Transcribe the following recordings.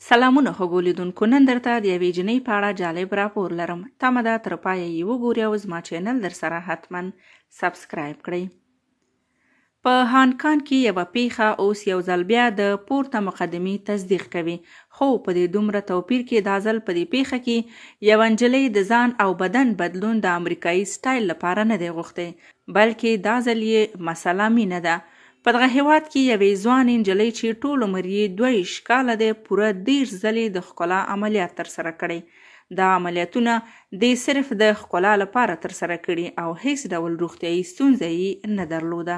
سلامونه ښه لیدونکو، نن درته د یوې جینۍ په اړه جالب راپور لرم. تمه ده تر پایه یې وګورئ او زما چینل در سره حتما سبسکرایب کړئ. په هانکان کې یوه پیښه اوس یو ځل بیا د پورته مقدمې تصدیق کوي، خو په دې دومره توپیر کې دا ځل په دې پیښه کې یوه نجلۍ د ځان او بدن بدلون د امریکایي سټایل لپاره نه دی غوښتی، بلکې دا ځل یې مسله مینه ده. په دغه هیواد کې یوې ځوانې نجلۍ چې ټول عمر یې 22 کاله دی پوره 30 ځلې د ښکلا عملیات ترسره کړی. دا عملیاتونه د صرف د ښکلا لپاره ترسره کړي او هیڅ ډول روغتیایي ستونزه یې نه درلوده.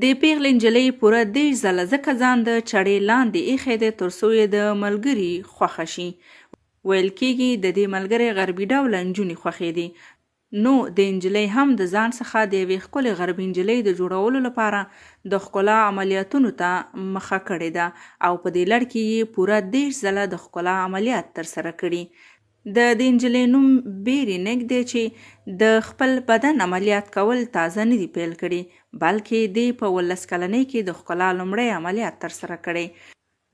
د پیغلې نجلۍ پوره 30 ځله ځکه ځان د چړې لاندې ایښی دی تر څو یې د ملګري خوښه شي. ویل کېږي د دې ملګرې غربي ډوله نجونې خوښې دي. نو د نجلۍ هم د ځان څخه د یوې ښکلې غربي نجلۍ د جوړولو لپاره د ښکلا عملیاتونو ته مخه کړې ده او په دې لړ کې یې پوره 30 ځله د ښکلا عملیات ترسره کړي. د دې نجلۍ نوم بیري نیک دی چې د خپل بدن عملیات کول تازه نه دي پیل کړي، بلکې دی په 19 کلنۍ کې د ښکلا لومړی عملیات ترسره کړی.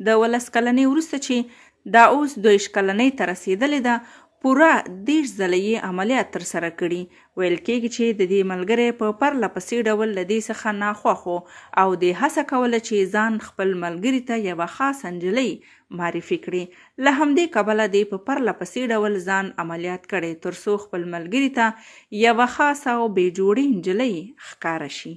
د 19 کلنۍ وروسته چې دا اوس 22 کلنۍ ته رسېدلې ده، پوره 30 ځله یې عملیات ترسره کړي. ویل کېږي چې د دې ملګری په پرله پسې ډول له دې څخه ناخوښ و او دې هڅه کوله چې ځان خپل ملګري ته یوه خاصه نجلۍ معرفي کړي. له همدې کبله دې په پرله پسې ډول ځان عملیات کړی تر څو خپل ملګري ته یوه خاصه او بې جوړې نجلۍ ښکاره شي.